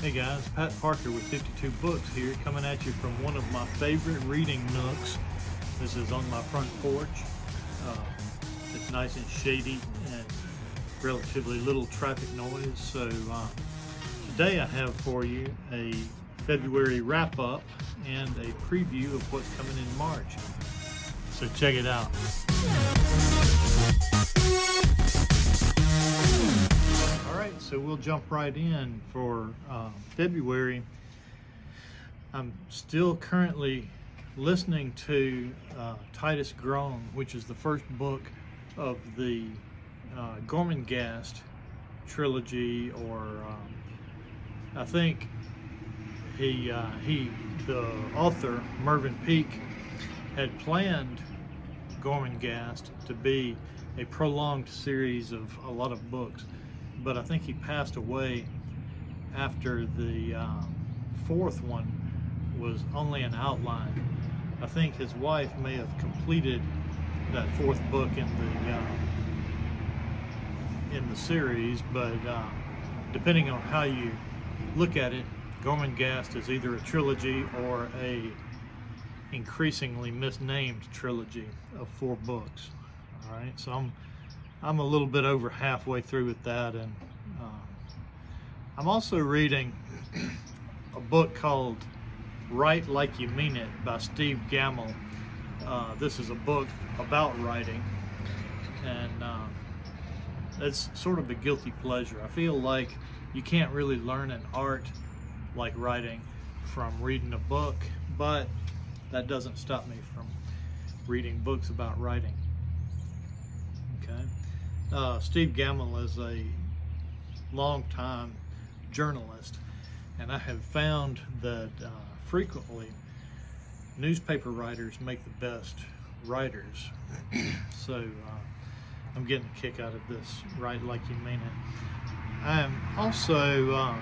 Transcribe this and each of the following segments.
Hey guys, Pat Parker with 52 Books here, coming at you from one of my favorite reading nooks. This is on my front porch. It's nice and shady and relatively little traffic noise. So today I have for you a February wrap-up and a preview of what's coming in March. So check it out. Alright, so we'll jump right in for February. I'm still currently listening to Titus Groan, which is the first book of the Gormenghast trilogy, or I think the author, Mervyn Peake, had planned Gormenghast to be a prolonged series of a lot of books, but I think he passed away after the fourth one was only an outline. I think his wife may have completed that fourth book in the series, but depending on how you look at it, Gormenghast is either a trilogy or a increasingly misnamed trilogy of 4 books. All right, so I'm a little bit over halfway through with that, and I'm also reading a book called Write Like You Mean It by Steve Gamble. This is a book about writing, and it's sort of a guilty pleasure. I feel like you can't really learn an art like writing from reading a book, but that doesn't stop me from reading books about writing. Okay, Steve Gamble is a long-time journalist, and I have found that frequently newspaper writers make the best writers. So I'm getting a kick out of this Write Like You Mean It. I'm also,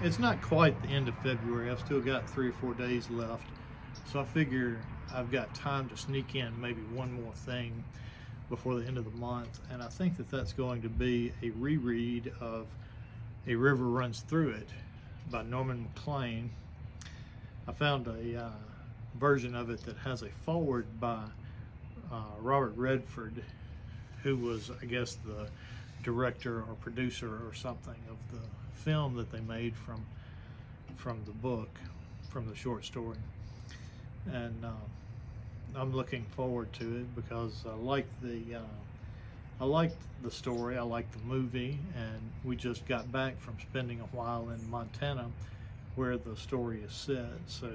it's not quite the end of February. I've still got 3 or 4 days left, so I figure I've got time to sneak in maybe one more thing before the end of the month, and I think that that's going to be a reread of A River Runs Through It by Norman Maclean. I found a version of it that has a foreword by Robert Redford, who was, I guess, the director or producer or something of the film that they made from the book, from the short story. And I'm looking forward to it because I liked the story, I liked the movie, and we just got back from spending a while in Montana where the story is set, so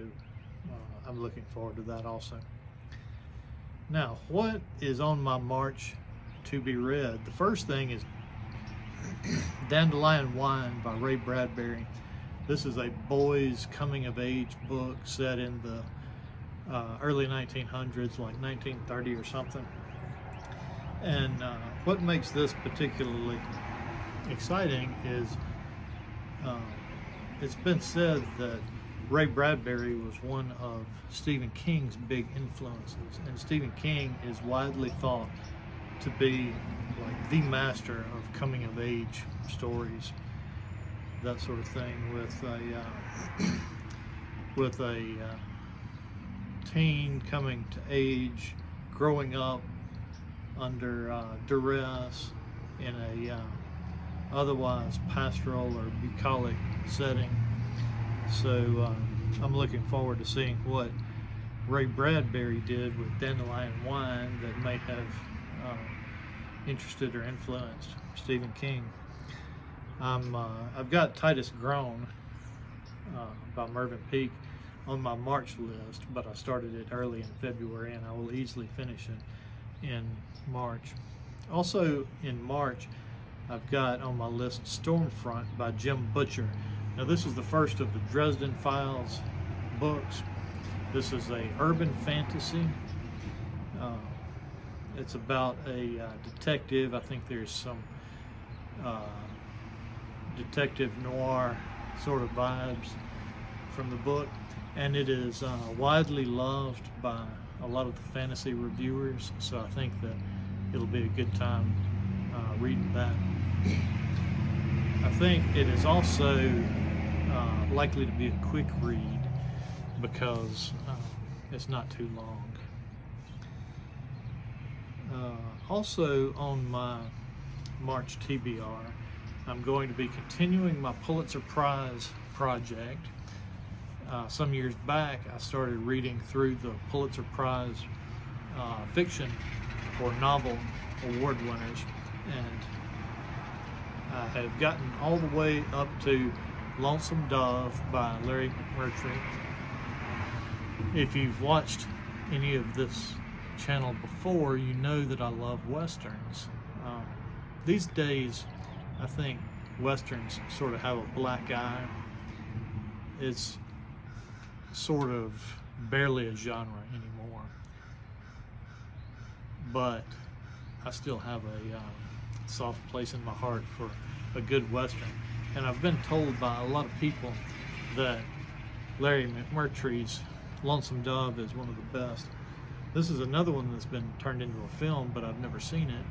I'm looking forward to that also. Now, what is on my March to be read? The first thing is Dandelion Wine by Ray Bradbury. This is a boys coming of age book set in the early 1900s, like 1930 or something. And what makes this particularly exciting is it's been said that Ray Bradbury was one of Stephen King's big influences, and Stephen King is widely thought to be like the master of coming of age stories, that sort of thing, with a teen coming to age, growing up under duress in a otherwise pastoral or bucolic setting. So I'm looking forward to seeing what Ray Bradbury did with Dandelion Wine that may have interested or influenced Stephen King. I've got Titus Groan by Mervyn Peake on my March list, but I started it early in February, and I will easily finish it in March. Also in March, I've got on my list Stormfront by Jim Butcher. Now, this is the first of the Dresden Files books. This is a urban fantasy. It's about a detective. I think there's some detective noir sort of vibes from the book, and it is widely loved by a lot of the fantasy reviewers, so I think that it'll be a good time reading that. I think it is also likely to be a quick read because it's not too long. Also on my March TBR, I'm going to be continuing my Pulitzer Prize project. Some years back, I started reading through the Pulitzer Prize fiction or novel award winners, and I have gotten all the way up to Lonesome Dove by Larry McMurtry. If you've watched any of this channel before, you know that I love Westerns. These days, I think Westerns sort of have a black eye. It's sort of barely a genre anymore, but I still have a soft place in my heart for a good Western. And I've been told by a lot of people that Larry McMurtry's Lonesome Dove is one of the best. This is another one that's been turned into a film, but I've never seen it,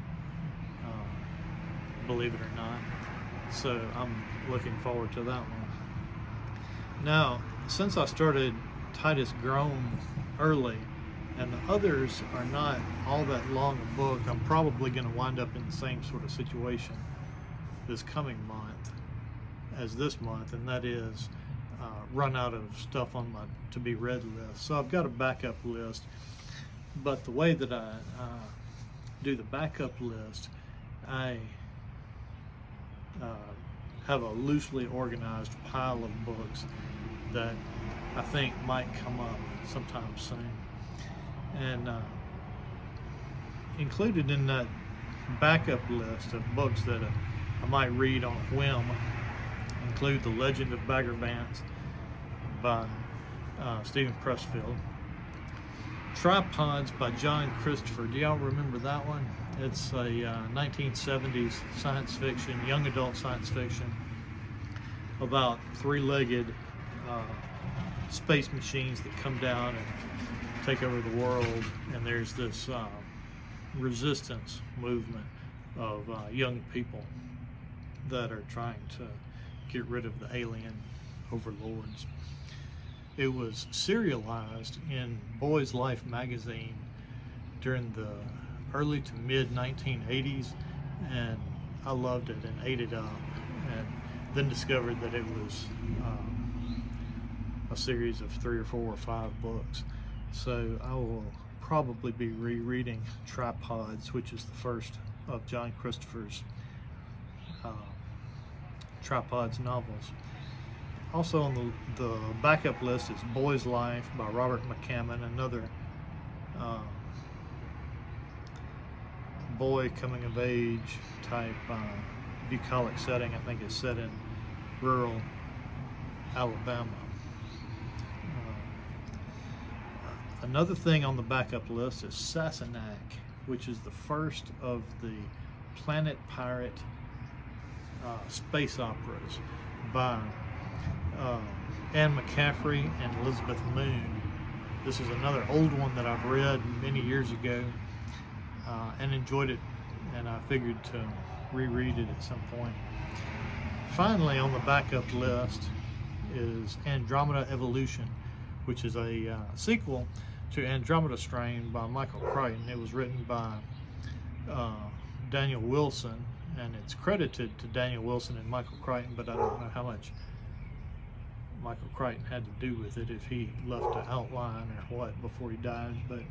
believe it or not. So I'm looking forward to that one. Now, since I started Titus Grown early, and the others are not all that long a book, I'm probably going to wind up in the same sort of situation this coming month as this month, and that is run out of stuff on my to be read list. So I've got a backup list, but the way that I do the backup list, I have a loosely organized pile of books that I think might come up sometime soon. And included in that backup list of books that I might read on a whim include The Legend of Bagger Vance by Stephen Pressfield, Tripods by John Christopher. Do y'all remember that one? It's a 1970s science fiction, young adult science fiction about three-legged space machines that come down and take over the world, and there's this resistance movement of young people that are trying to get rid of the alien overlords. It was serialized in Boys Life magazine during the early to mid 1980s, and I loved it and ate it up, and then discovered that it was a series of 3 or 4 or 5 books. So I will probably be rereading Tripods, which is the first of John Christopher's Tripods novels. Also on the backup list is Boy's Life by Robert McCammon, another boy coming of age type bucolic setting. I think it's set in rural Alabama. Another thing on the backup list is Sassenach, which is the first of the Planet Pirate space operas by Anne McCaffrey and Elizabeth Moon. This is another old one that I've read many years ago and enjoyed it, and I figured to reread it at some point. Finally on the backup list is Andromeda Evolution, which is a sequel to Andromeda Strain by Michael Crichton. It was written by Daniel Wilson, and it's credited to Daniel Wilson and Michael Crichton, but I don't know how much Michael Crichton had to do with it, if he left an outline or what before he died. But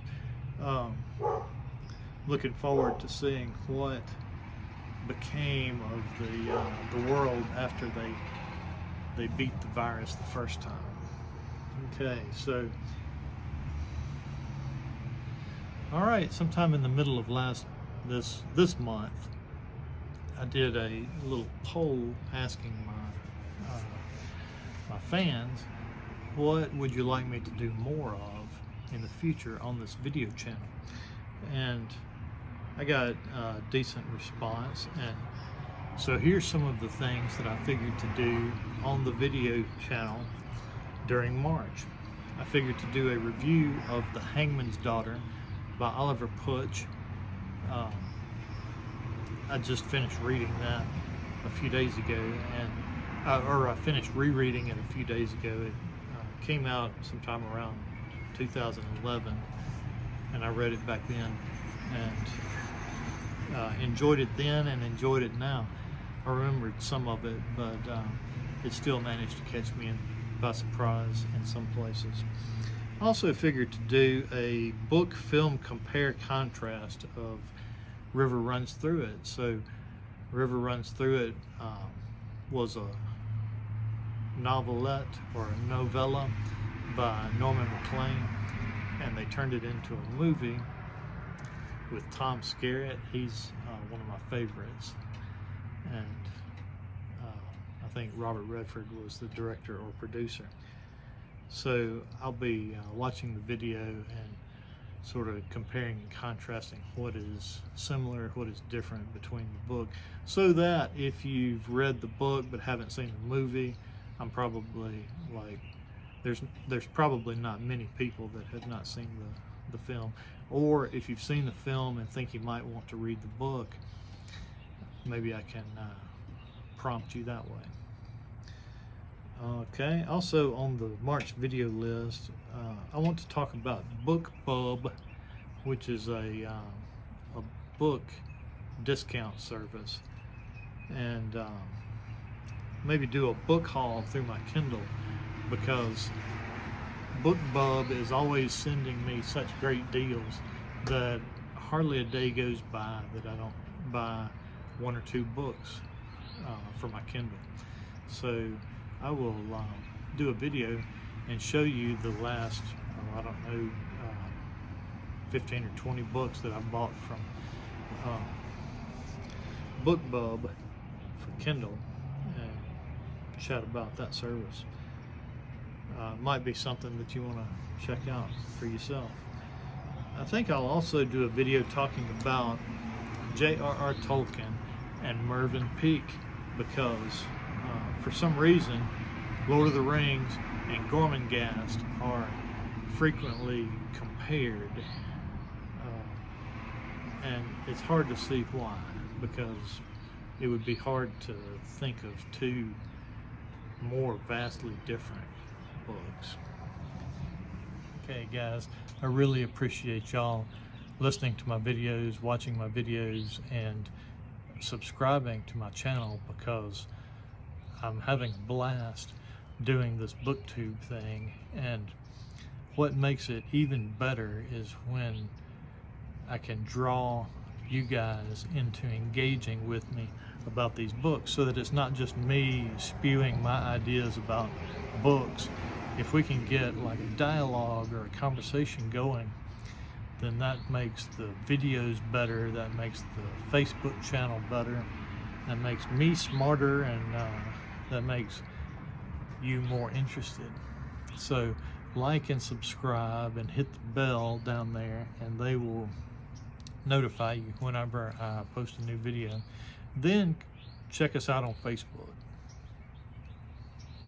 looking forward to seeing what became of the world after they beat the virus the first time. Okay, so all right, sometime in the middle of this month, I did a little poll asking my fans, what would you like me to do more of in the future on this video channel? And I got a decent response, and so here's some of the things that I figured to do on the video channel during March. I figured to do a review of The Hangman's Daughter by Oliver Putch. I just finished reading that a few days ago, and I finished rereading it a few days ago. It came out sometime around 2011, and I read it back then, and enjoyed it then and enjoyed it now. I remembered some of it, but it still managed to catch me by surprise in some places. I also figured to do a book film compare contrast of River Runs Through It. So River Runs Through It was a novelette or a novella by Norman MacLean, and they turned it into a movie with Tom Skerritt. He's one of my favorites, and I think Robert Redford was the director or producer. So I'll be watching the video and sort of comparing and contrasting what is similar, what is different between the book, so that if you've read the book but haven't seen the movie, I'm probably like, there's probably not many people that have not seen the film. Or if you've seen the film and think you might want to read the book, maybe I can prompt you that way. Okay, also on the March video list, I want to talk about BookBub, which is a book discount service, and maybe do a book haul through my Kindle, because BookBub is always sending me such great deals that hardly a day goes by that I don't buy 1 or 2 books for my Kindle. So I will do a video and show you the last, I don't know, 15 or 20 books that I bought from BookBub for Kindle, and chat about that service. Might be something that you want to check out for yourself. I think I'll also do a video talking about J.R.R. Tolkien and Mervyn Peake, because for some reason Lord of the Rings and Gormenghast are frequently compared, and it's hard to see why, because it would be hard to think of 2 more vastly different books. Okay guys, I really appreciate y'all listening to my videos, watching my videos, and subscribing to my channel, because I'm having a blast doing this booktube thing. And what makes it even better is when I can draw you guys into engaging with me about these books, so that it's not just me spewing my ideas about books. If we can get like a dialogue or a conversation going, then that makes the videos better, that makes the Facebook channel better, that makes me smarter, and that makes you more interested. So like and subscribe and hit the bell down there, and they will notify you whenever I post a new video. Then check us out on Facebook.